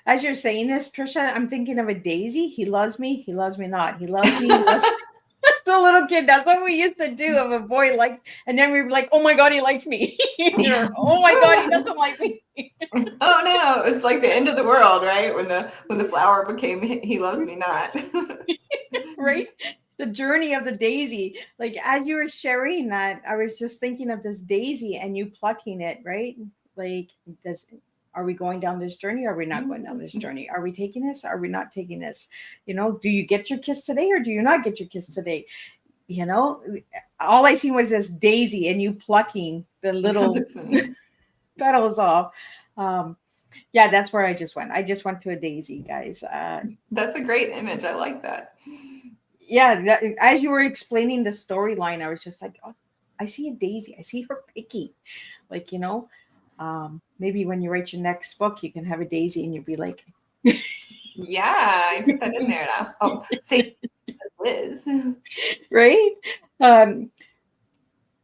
As you're saying this, Tricia, I'm thinking of a Daisy. He loves me. He loves me not. He loves me. He loves me. The little kid, that's what we used to do. If a boy liked, and then we were like, oh my God, he likes me. Oh my God, he doesn't like me. Oh no, it's like the end of the world, right? When the flower became he loves me not. Right? The journey of the daisy. Like as you were sharing that, I was just thinking of this daisy and you plucking it, right? Like this. Are we going down this journey? Or are we not going down this journey? Are we taking this? Are we not taking this? Do you get your kiss today or do you not get your kiss today? All I seen was this daisy and you plucking the little petals off. Yeah, that's where I just went. I just went to a daisy, guys. That's a great image. I like that. Yeah, as you were explaining the storyline, I was just like, oh, I see a daisy. I see her picking. Like, maybe when you write your next book, you can have a daisy and you'll be like, yeah, I put that in there now. Oh, say Liz. Right?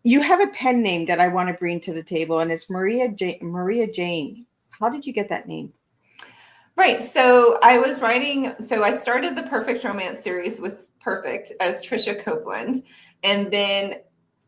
You have a pen name that I want to bring to the table, and it's Maria Jane. How did you get that name? Right. So I started the Perfect Romance series with Perfect as Tricia Copeland, and then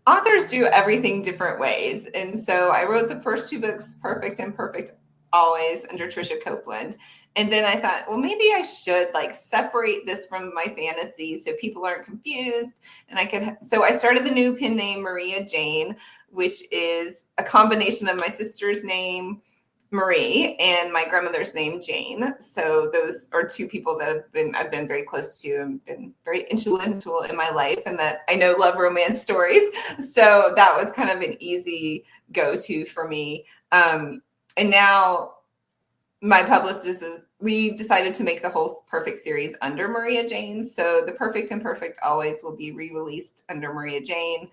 authors do everything different ways. And so I wrote the first 2 books, Perfect and Perfect Always, under Tricia Copeland. And then I thought, well, maybe I should separate this from my fantasy so people aren't confused. And so I started the new pen name Maria Jane, which is a combination of my sister's name, Marie, and my grandmother's name, Jane. So those are 2 people that I've been very close to and been very influential in my life, and that I know love romance stories. So that was kind of an easy go-to for me. And now my publicist we decided to make the whole Perfect series under Maria Jane. So the Perfect and Perfect Always will be re-released under Maria Jane.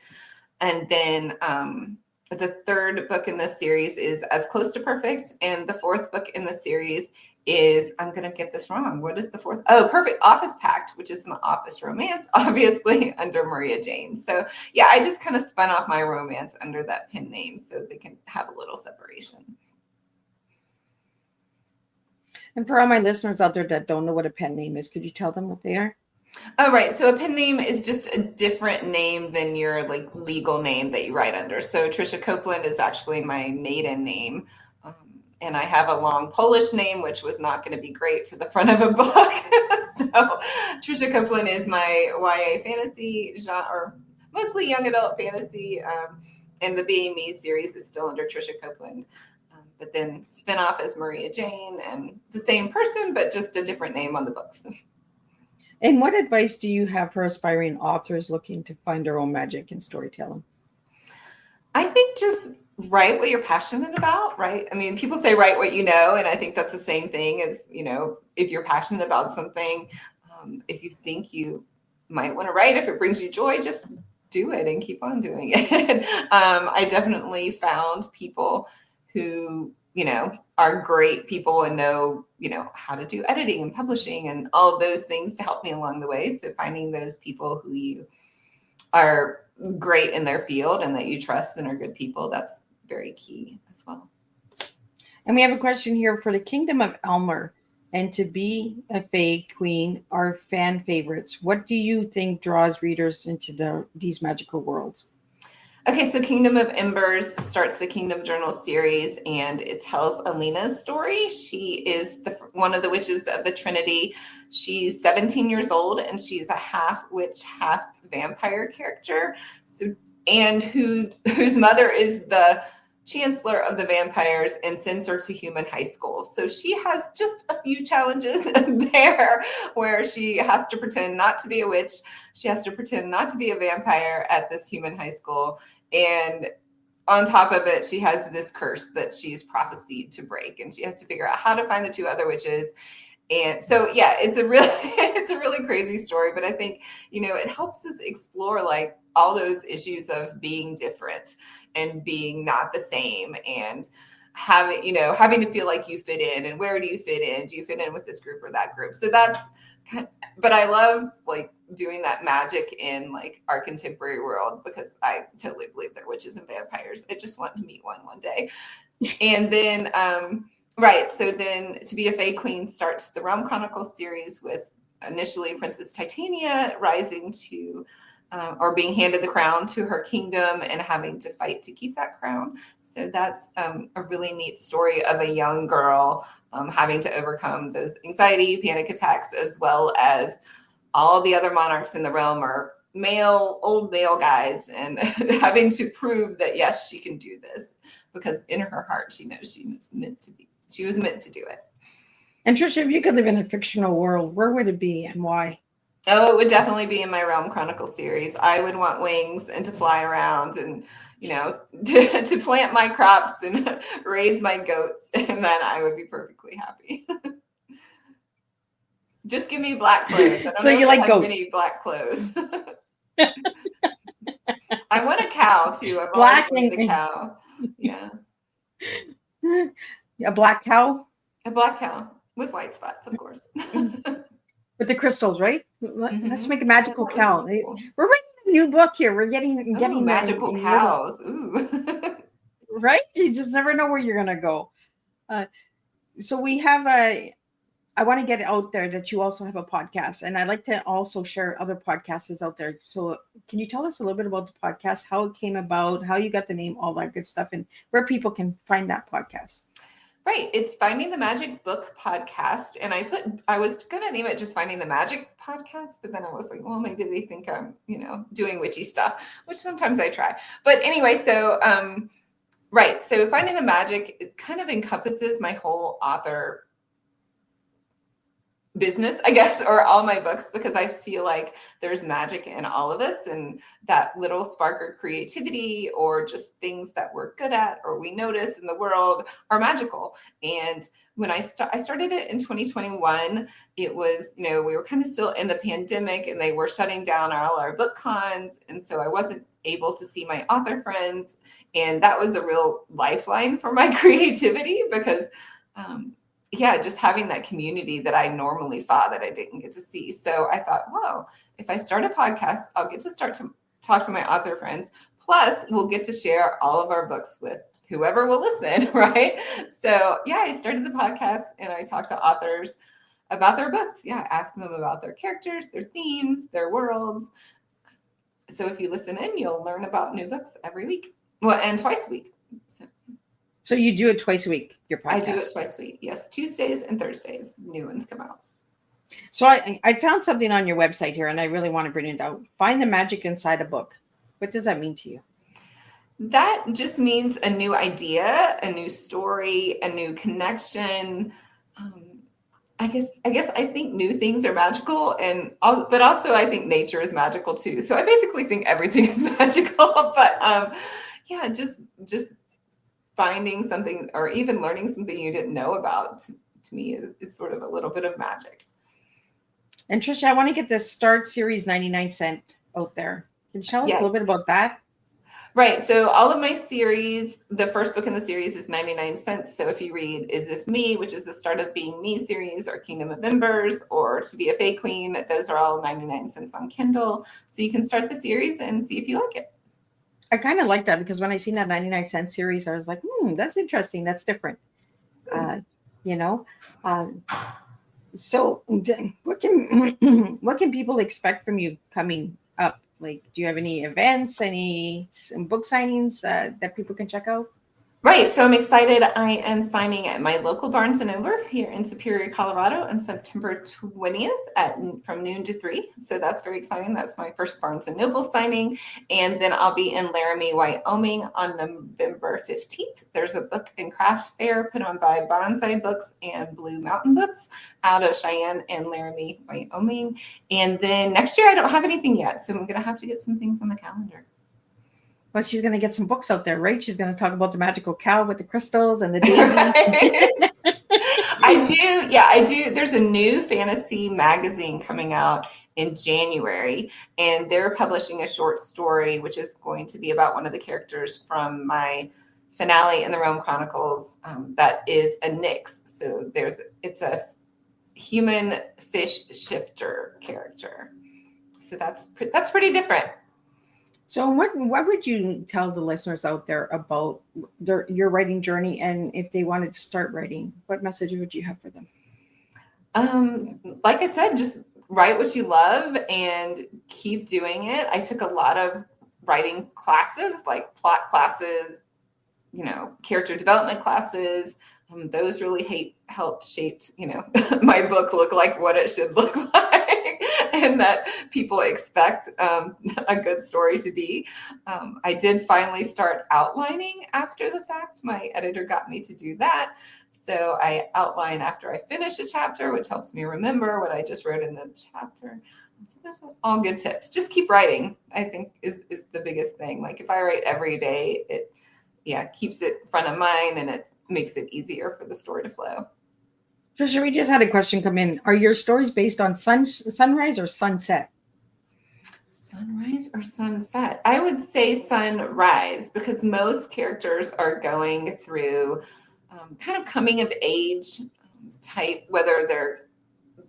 And then the 3rd book in this series is As Close to Perfect. And the 4th book in the series is, I'm going to get this wrong. What is the 4th? Oh, Perfect Office Pact, which is an office romance, obviously under Maria Jane. So yeah, I just kind of spun off my romance under that pen name so they can have a little separation. And for all my listeners out there that don't know what a pen name is, could you tell them what they are? Oh, right. So a pen name is just a different name than your legal name that you write under. So Tricia Copeland is actually my maiden name. And I have a long Polish name, which was not going to be great for the front of a book. So Tricia Copeland is my YA fantasy genre, or mostly young adult fantasy. And the Being Me series is still under Tricia Copeland. But then spin off as Maria Jane, and the same person, but just a different name on the books. And what advice do you have for aspiring authors looking to find their own magic in storytelling? I think just write what you're passionate about, right? I mean, people say write what you know, and I think that's the same thing as, if you're passionate about something, if you think you might want to write, if it brings you joy, just do it and keep on doing it. I definitely found people who, are great people and know, how to do editing and publishing and all of those things to help me along the way. So finding those people who you are great in their field and that you trust and are good people, that's very key as well. And we have a question here for the Kingdom of Elmer and To Be a Fae Queen are fan favorites. What do you think draws readers into these magical worlds? Okay, so Kingdom of Embers starts the Kingdom Journal series, and it tells Alina's story. She is one of the witches of the Trinity. She's 17 years old, and she's a half witch, half vampire character. So, and whose mother is the chancellor of the vampires and sends her to human high school. So she has just a few challenges there where she has to pretend not to be a witch. She has to pretend not to be a vampire at this human high school. And on top of it, she has this curse that she's prophesied to break, and she has to figure out how to find the two other witches. And so, yeah, it's a really crazy story, but I think, it helps us explore like all those issues of being different and being not the same, and having to feel like you fit in, and where do you fit in? Do you fit in with this group or that group? So that's but I love like doing that magic in like our contemporary world, because I totally believe they're witches and vampires. I just want to meet one day. And then, right. So then To Be a Fae Queen starts the Realm Chronicles series with initially Princess Titania rising to, or being handed the crown to her kingdom and having to fight to keep that crown. So that's a really neat story of a young girl having to overcome those anxiety, panic attacks, as well as all the other monarchs in the realm are old male guys, and having to prove that, yes, she can do this, because in her heart, she knows she was meant to do it. And Tricia, if you could live in a fictional world, where would it be and why? Oh, it would definitely be in my Realm Chronicles series. I would want wings and to fly around and, to plant my crops and raise my goats, and then I would be perfectly happy. Just give me black clothes. I don't So know you if like I have goats? many black clothes. I want a cow too. I've Black always wanted a cow. Yeah. A black cow? A black cow with white spots, of course. With the crystals, right? Let's make a magical Yeah, cow. really cool. We're writing a new book here. We're getting magical cows. Ooh. Right? You just never know where you're gonna go. So we have I want to get it out there that you also have a podcast, and I'd like to also share other podcasts out there. So can you tell us a little bit about the podcast, how it came about, how you got the name, all that good stuff, and where people can find that podcast? Right. It's Finding the Magic Book Podcast. And I was going to name it just Finding the Magic Podcast, but then I was like, well, maybe they think I'm, doing witchy stuff, which sometimes I try. But anyway, so, right. So Finding the Magic, it kind of encompasses my whole author business, I guess, or all my books, because I feel like there's magic in all of us, and that little spark of creativity or just things that we're good at or we notice in the world are magical. And when I started it in 2021, it was, we were kind of still in the pandemic, and they were shutting down all our book cons. And so I wasn't able to see my author friends. And that was a real lifeline for my creativity, because just having that community that I normally saw that I didn't get to see. So I thought, well, if I start a podcast, I'll get to start to talk to my author friends. Plus, we'll get to share all of our books with whoever will listen, right? So I started the podcast, and I talked to authors about their books. Asking them about their characters, their themes, their worlds. So if you listen in, you'll learn about new books every week. Well, and twice a week. So you do it twice a week, your podcast? I do it twice a week. Yes, Tuesdays and Thursdays. New ones come out. So I found something on your website here, and I really want to bring it out. Find the magic inside a book. What does that mean to you? That just means a new idea, a new story, a new connection. I guess I think new things are magical, but also I think nature is magical too. So I basically think everything is magical. But just finding something or even learning something you didn't know about, to me is sort of a little bit of magic. And Tricia, I want to get the Start Series 99-cent out there. Can you tell us a little bit about that? Right. So all of my series, the first book in the series is 99 cents. So if you read Is This Me, which is the Start of Being Me series, or Kingdom of Embers, or To Be a Fae Queen, those are all 99 cents on Kindle. So you can start the series and see if you like it. I kind of like that, because when I seen that 99-cent series, I was like, that's interesting. That's different. So what can people expect from you coming up Like, do you have any events, some book signings that people can check out? Right. So I'm excited. I am signing at my local Barnes & Noble here in Superior, Colorado on September 20th from noon to 3. So that's very exciting. That's my first Barnes & Noble signing. And then I'll be in Laramie, Wyoming on November 15th. There's a book and craft fair put on by Bonsai Books and Blue Mountain Books out of Cheyenne and Laramie, Wyoming. And then next year, I don't have anything yet. So I'm going to have to get some things on the calendar. Well, she's going to get some books out there, right? She's going to talk about the magical cow with the crystals and the daisy. I do. Yeah, I do. There's a new fantasy magazine coming out in January, and they're publishing a short story, which is going to be about one of the characters from my finale in the Rome Chronicles. That is a Nyx. So it's a human fish shifter character. So that's pretty different. So what would you tell the listeners out there about your writing journey, and if they wanted to start writing, what message would you have for them? Like I said, just write what you love and keep doing it. I took a lot of writing classes, like plot classes, character development classes. Those really helped shaped, my book look like what it should look like and that people expect a good story to be. I did finally start outlining after the fact. My editor got me to do that. So I outline after I finish a chapter, which helps me remember what I just wrote in the chapter. So those are all good tips. Just keep writing, I think is the biggest thing. Like if I write every day, it keeps it front of mind and it makes it easier for the story to flow. Tricia, we just had a question come in. Are your stories based on sunrise or sunset? Sunrise or sunset? I would say sunrise, because most characters are going through kind of coming of age type, whether they're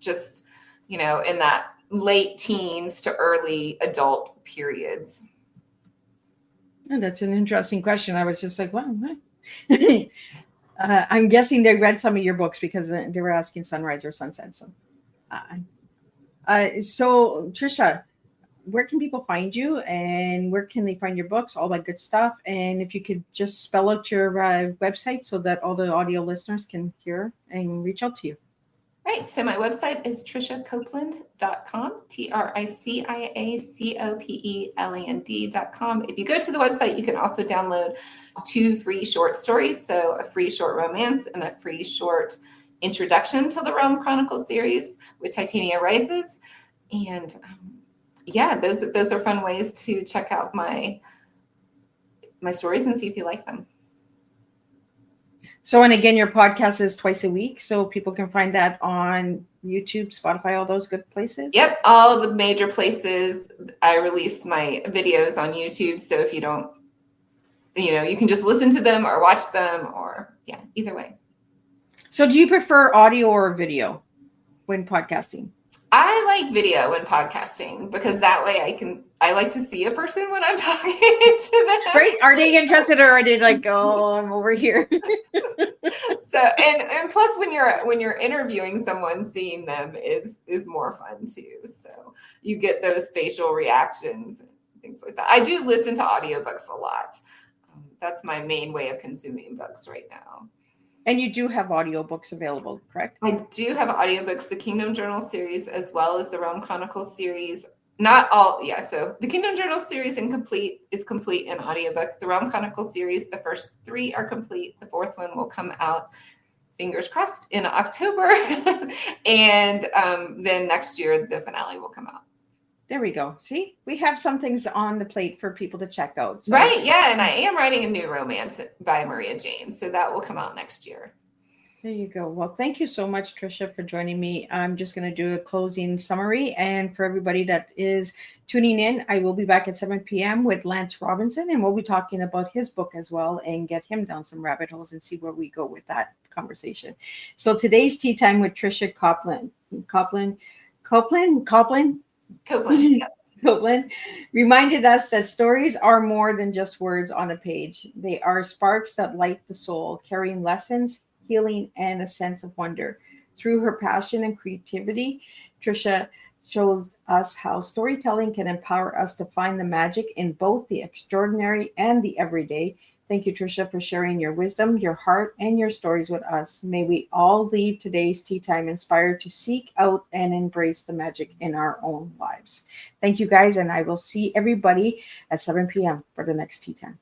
just, in that late teens to early adult periods. Oh, that's an interesting question. I was just like, wow. I'm guessing they read some of your books because they were asking sunrise or sunset. So, so Tricia, where can people find you, and where can they find your books, all that good stuff? And if you could just spell out your website so that all the audio listeners can hear and reach out to you. Right. So my website is triciacopeland.com, TRICIACOPELAND.com. If you go to the website, you can also download 2 free short stories. So a free short romance and a free short introduction to the Rome Chronicles series with Titania Rises. And those are fun ways to check out my stories and see if you like them. So, and again, your podcast is twice a week, so people can find that on YouTube, Spotify, all those good places? Yep, all the major places. I release my videos on YouTube, so if you don't, you can just listen to them or watch them, or either way. So do you prefer audio or video when podcasting? I like video when podcasting, because that way I like to see a person when I'm talking to them. Right? Are they interested, or are they like, oh, I'm over here? So, and plus when you're interviewing someone, seeing them is more fun too. So you get those facial reactions and things like that. I do listen to audiobooks a lot. That's my main way of consuming books right now. And you do have audiobooks available, correct? I do have audiobooks, the Kingdom Journal series, as well as the Rome Chronicles series. Not all, so the Kingdom Journal series is complete in audiobook. The Rome Chronicles series, the first 3 are complete. The 4th one will come out, fingers crossed, in October. And then next year, the finale will come out. There we go. See, we have some things on the plate for people to check out. So. Right. Yeah. And I am writing a new romance by Maria Jane. So that will come out next year. There you go. Well, thank you so much, Tricia, for joining me. I'm just going to do a closing summary. And for everybody that is tuning in, I will be back at 7 p.m. with Lance Robinson, and we'll be talking about his book as well and get him down some rabbit holes and see where we go with that conversation. So today's Tea Time with Tricia Copeland. Copeland reminded us that stories are more than just words on a page. They are sparks that light the soul, carrying lessons, healing, and a sense of wonder. Through her passion and creativity, Tricia shows us how storytelling can empower us to find the magic in both the extraordinary and the everyday. Thank you, Tricia, for sharing your wisdom, your heart, and your stories with us. May we all leave today's tea time inspired to seek out and embrace the magic in our own lives. Thank you, guys, and I will see everybody at 7 p.m. for the next tea time.